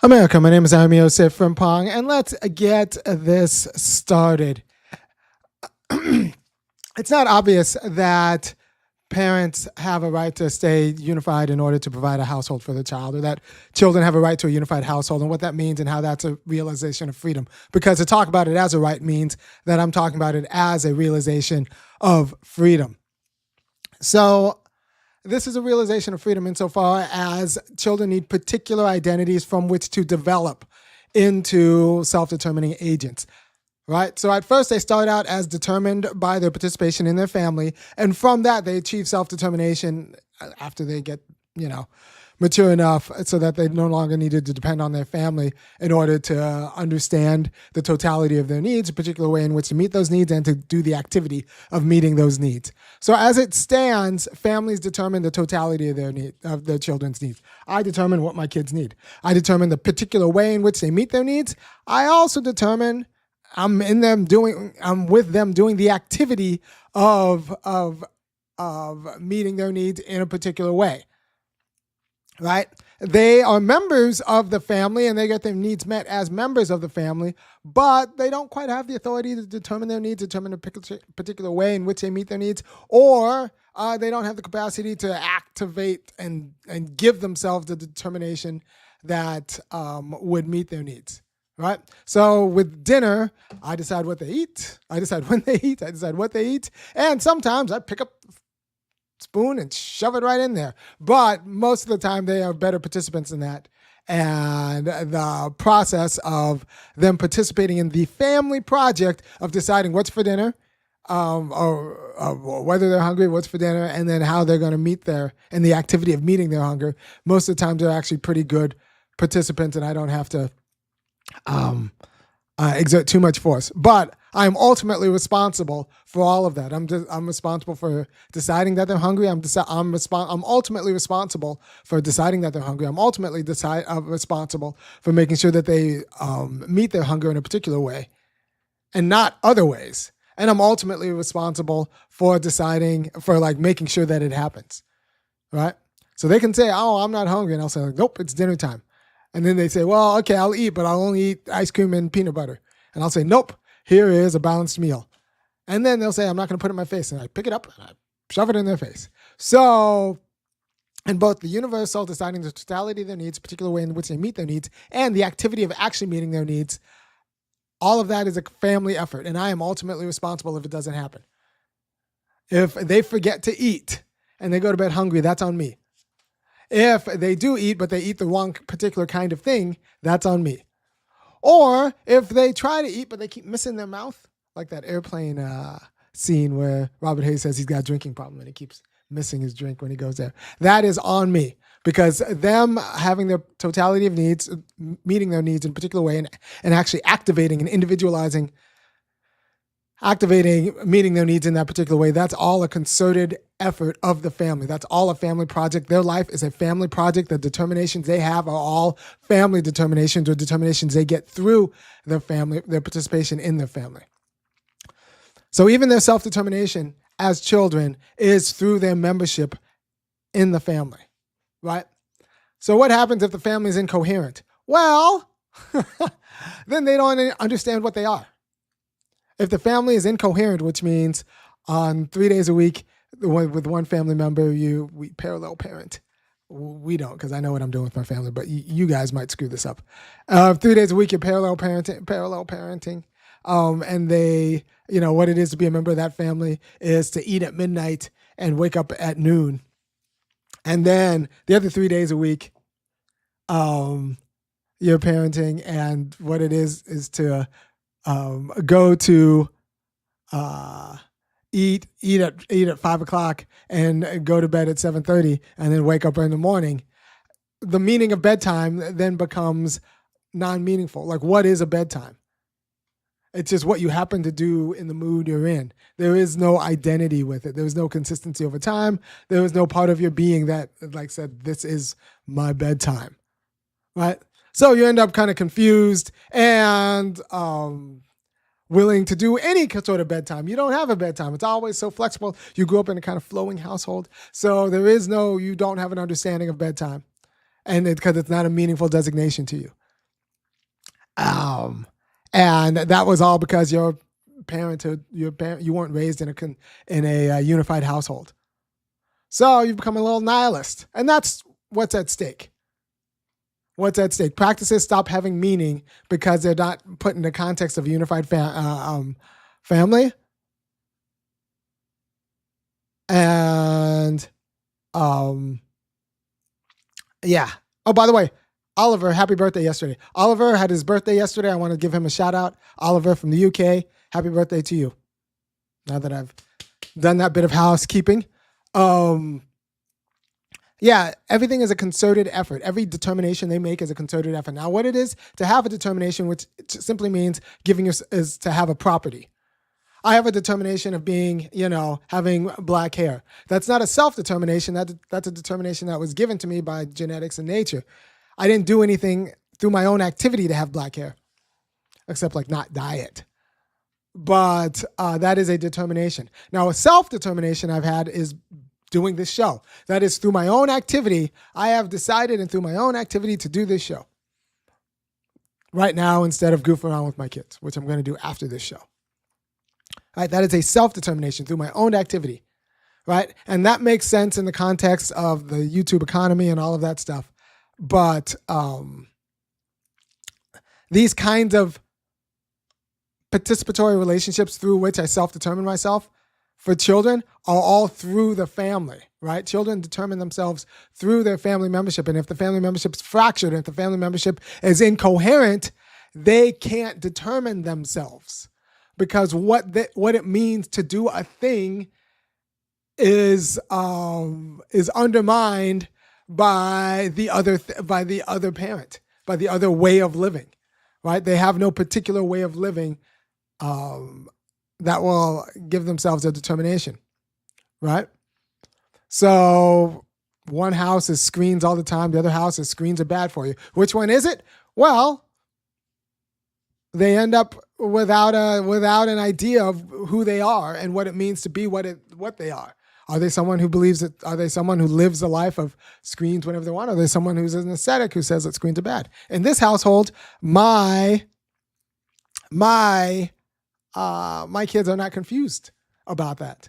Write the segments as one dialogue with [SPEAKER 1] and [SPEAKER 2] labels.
[SPEAKER 1] America, my name is Osei-Frimpong, and let's get this started. It's not obvious that parents have a right to stay unified in order to provide a household for the child, or that children have a right to a unified household, and what that means and how that's a realization of freedom. Because to talk about it as a right means that I'm talking about it as a realization of freedom. So this is a realization of freedom insofar as children need particular identities from which to develop into self-determining agents, right? So at first they start out as determined by their participation in their family, and from that they achieve self-determination after they get, mature enough so that they no longer needed to depend on their family in order to understand the totality of their needs, a particular way in which to meet those needs and to do the activity of meeting those needs. So as it stands, families determine the totality of their children's needs. I determine what my kids need. I determine the particular way in which they meet their needs. I also determine I'm with them doing the activity of meeting their needs in a particular way. Right? They are members of the family and they get their needs met as members of the family, but they don't quite have the authority to determine their needs, determine a particular way in which they meet their needs, or they don't have the capacity to activate and give themselves the determination that would meet their needs. Right? So with dinner, I decide what they eat. I decide when they eat. I decide what they eat. And sometimes I pick up spoon and shove it right in there. But most of the time they are better participants in that. And the process of them participating in the family project of deciding what's for dinner, or whether they're hungry, what's for dinner, and then how they're going to meet and the activity of meeting their hunger, most of the time they're actually pretty good participants and I don't have to exert too much force. But I'm ultimately responsible for all of that. I'm responsible for deciding that they're hungry. I'm ultimately responsible for deciding that they're hungry. I'm ultimately responsible for making sure that they meet their hunger in a particular way and not other ways. And I'm ultimately responsible for making sure that it happens, right? So they can say, "Oh, I'm not hungry," and I'll say, "Nope, it's dinner time." And then they say, "Well, okay, I'll eat, but I'll only eat ice cream and peanut butter." And I'll say, "Nope, here is a balanced meal." And then they'll say, "I'm not going to put it in my face." And I pick it up and I shove it in their face. So in both the universal deciding the totality of their needs, a particular way in which they meet their needs, and the activity of actually meeting their needs, all of that is a family effort. And I am ultimately responsible if it doesn't happen. If they forget to eat and they go to bed hungry, that's on me. If they do eat, but they eat the wrong particular kind of thing, that's on me. Or if they try to eat, but they keep missing their mouth, like that airplane scene where Robert Hayes says he's got a drinking problem and he keeps missing his drink when he goes there. That is on me, because them having their totality of needs, meeting their needs in a particular way, and actually activating and individualizing, meeting their needs in that particular way, that's all a concerted effort of the family. That's all a family project. Their life is a family project. The determinations they have are all family determinations, or determinations they get through their family, their participation in their family. So even their self-determination as children is through their membership in the family, right? So what happens if the family is incoherent? Well, then they don't understand what they are. If the family is incoherent, which means on 3 days a week with one family member, we parallel parent. We don't, because I know what I'm doing with my family, but you guys might screw this up. 3 days a week, you're parallel parenting. And they, what it is to be a member of that family is to eat at midnight and wake up at noon. And then the other 3 days a week, you're parenting, and what it is to go to eat at 5 o'clock and go to bed at 7:30 and then wake up in the morning. The meaning of bedtime then becomes non-meaningful. Like, what is a bedtime? It's just what you happen to do in the mood you're in. There is no identity with it. There is no consistency over time. There is no part of your being that said, "This is my bedtime," right? So you end up kind of confused and willing to do any sort of bedtime. You don't have a bedtime. It's always so flexible. You grew up in a kind of flowing household. So you don't have an understanding of bedtime. And because it's not a meaningful designation to you. Um, and that was all because your parenthood, you weren't raised in a unified household. So you've become a little nihilist, and that's what's at stake. What's at stake? Practices stop having meaning because they're not put in the context of a unified family. And yeah. Oh, by the way, Oliver, happy birthday yesterday. Oliver had his birthday yesterday. I want to give him a shout out. Oliver from the UK, happy birthday to you. Now that I've done that bit of housekeeping. Yeah, everything is a concerted effort. Every determination they make is a concerted effort. Now, what it is to have a determination, which simply means is to have a property. I have a determination of being, having black hair. That's not a self-determination. That's a determination that was given to me by genetics and nature. I didn't do anything through my own activity to have black hair, except like not diet. But that is a determination. Now, a self-determination I've had is doing this show. That is through my own activity. I have decided and through my own activity to do this show right now instead of goofing around with my kids, which I'm going to do after this show. Right? That is a self-determination through my own activity, right? And that makes sense in the context of the YouTube economy and all of that stuff. But these kinds of participatory relationships through which I self-determine myself for children are all through the family, right? Children determine themselves through their family membership. And if the family membership is fractured, if the family membership is incoherent, they can't determine themselves because what it means to do a thing is undermined by the other parent, by the other way of living, right? They have no particular way of living that will give themselves a determination, right? So one house is screens all the time. The other house is screens are bad for you. Which one is it? Well, they end up without an idea of who they are and what it means to be what they are. Are they someone who believes that? Are they someone who lives a life of screens whenever they want? Or are they someone who's an ascetic who says that screens are bad? In this household, my kids are not confused about that.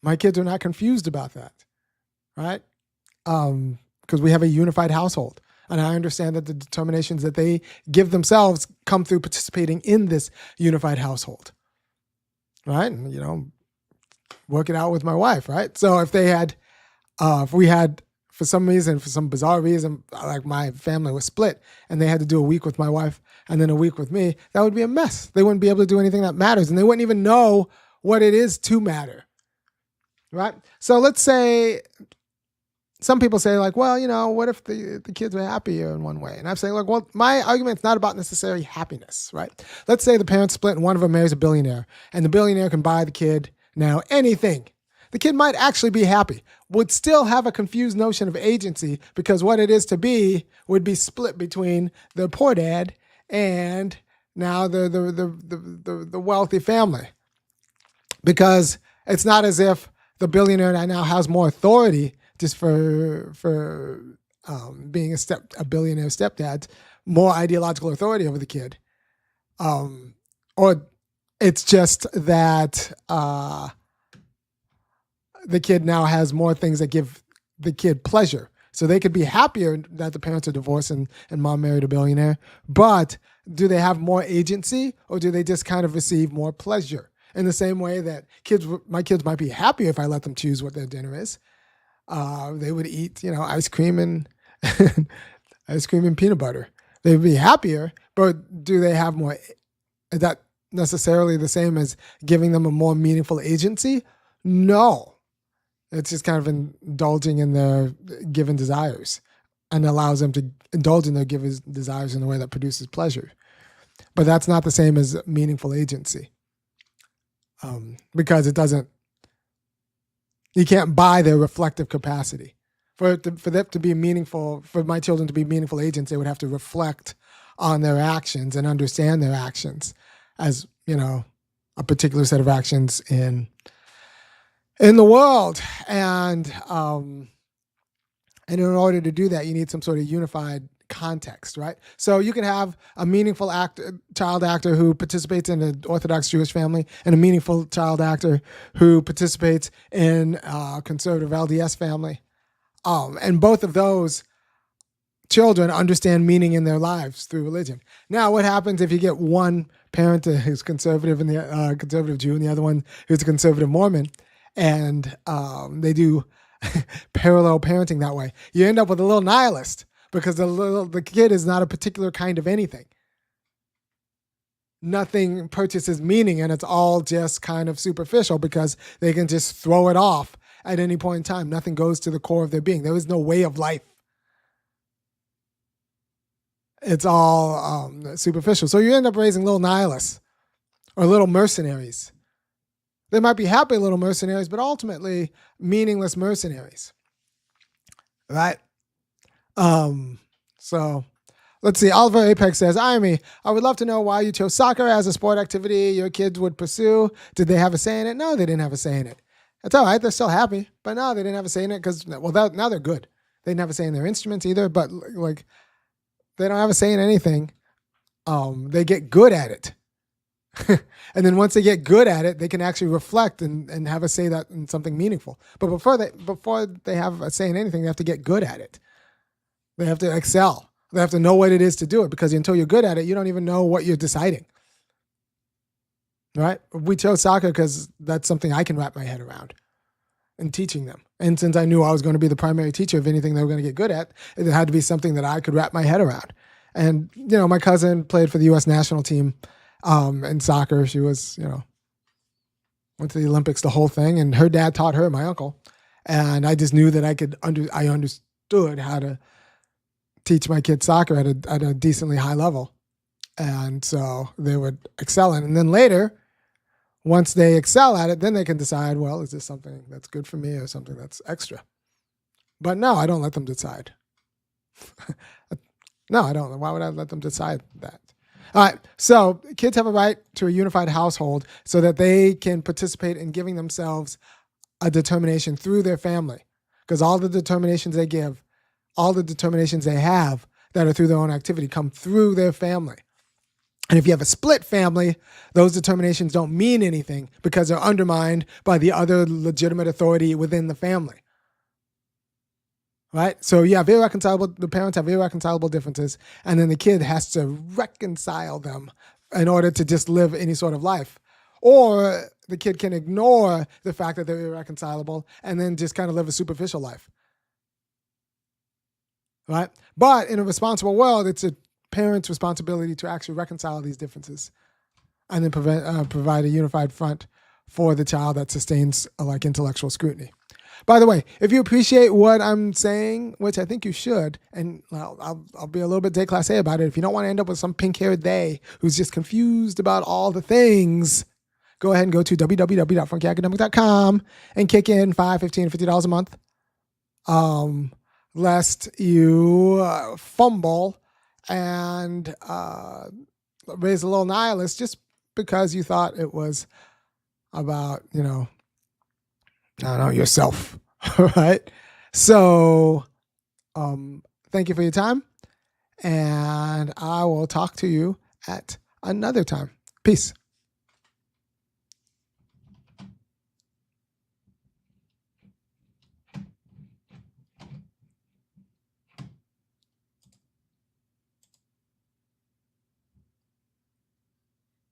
[SPEAKER 1] My kids are not confused about that, right? Because we have a unified household. And I understand that the determinations that they give themselves come through participating in this unified household, right? And, work it out with my wife, right? So if we had, for some reason, for some bizarre reason, like my family was split and they had to do a week with my wife and then a week with me, that would be a mess. They wouldn't be able to do anything that matters and they wouldn't even know what it is to matter, right? So let's say, some people say like, well, what if the kids were happier in one way? And I'm saying like, well, my argument's not about necessarily happiness, right? Let's say the parents split and one of them marries a billionaire and the billionaire can buy the kid now anything. The kid might actually be happy, would still have a confused notion of agency because what it is to be would be split between the poor dad and now the wealthy family. Because it's not as if the billionaire now has more authority just for being a billionaire stepdad, more ideological authority over the kid. Or it's just that the kid now has more things that give the kid pleasure. So they could be happier that the parents are divorced and mom married a billionaire. But do they have more agency or do they just kind of receive more pleasure? In the same way that my kids might be happier if I let them choose what their dinner is. They would eat, ice cream and ice cream and peanut butter. They would be happier, but do they have more? Is that necessarily the same as giving them a more meaningful agency? No. It's just kind of indulging in their given desires and allows them to indulge in their given desires in a way that produces pleasure. But that's not the same as meaningful agency. Because you can't buy their reflective capacity. For them to be meaningful, for my children to be meaningful agents, they would have to reflect on their actions and understand their actions as, a particular set of actions in the world. And in order to do that, you need some sort of unified context, right? So you can have a meaningful child actor who participates in an Orthodox Jewish family and a meaningful child actor who participates in a conservative LDS family. And both of those children understand meaning in their lives through religion. Now, what happens if you get one parent who's conservative and the conservative Jew and the other one who's a conservative Mormon, and they do parallel parenting that way? You end up with a little nihilist because the kid is not a particular kind of anything. Nothing purchases meaning, and it's all just kind of superficial because they can just throw it off at any point in time. Nothing goes to the core of their being. There is no way of life. It's all superficial. So you end up raising little nihilists or little mercenaries. They might be happy little mercenaries, but ultimately meaningless mercenaries. Right? So let's see. Oliver Apex says, Irony, I would love to know why you chose soccer as a sport activity your kids would pursue. Did they have a say in it? No, they didn't have a say in it. That's all right. They're still happy. But no, they didn't have a say in it because, well, now they're good. They didn't have a say in their instruments either, but like, they don't have a say in anything. They get good at it. And then once they get good at it, they can actually reflect and have a say that in something meaningful. But before they have a say in anything, they have to get good at it. They have to excel. They have to know what it is to do it, because until you're good at it, you don't even know what you're deciding. Right? We chose soccer because that's something I can wrap my head around in teaching them. And since I knew I was going to be the primary teacher of anything they were going to get good at, it had to be something that I could wrap my head around. And, my cousin played for the U.S. national team in soccer. She was, went to the Olympics, the whole thing. And her dad taught her, my uncle. And I just knew that I understood how to teach my kids soccer at a decently high level. And so they would excel in it. And then later, once they excel at it, then they can decide, well, is this something that's good for me or something that's extra? But no, I don't let them decide. No, I don't. Why would I let them decide that? All right. So kids have a right to a unified household so that they can participate in giving themselves a determination through their family. Because all the determinations they give, all the determinations they have that are through their own activity come through their family. And if you have a split family, those determinations don't mean anything because they're undermined by the other legitimate authority within the family. Right? So the parents have irreconcilable differences, and then the kid has to reconcile them in order to just live any sort of life. Or the kid can ignore the fact that they're irreconcilable and then just kind of live a superficial life. Right? But in a responsible world, it's a parent's responsibility to actually reconcile these differences and then provide a unified front for the child that sustains intellectual scrutiny. By the way, if you appreciate what I'm saying, which I think you should, and I'll be a little bit déclassé about it. If you don't want to end up with some pink-haired they who's just confused about all the things, go ahead and go to www.funkyacademic.com and kick in $5, $15, $50 a month, lest you fumble and raise a little nihilist just because you thought it was about, yourself. Right? So thank you for your time, and I will talk to you at another time. Peace.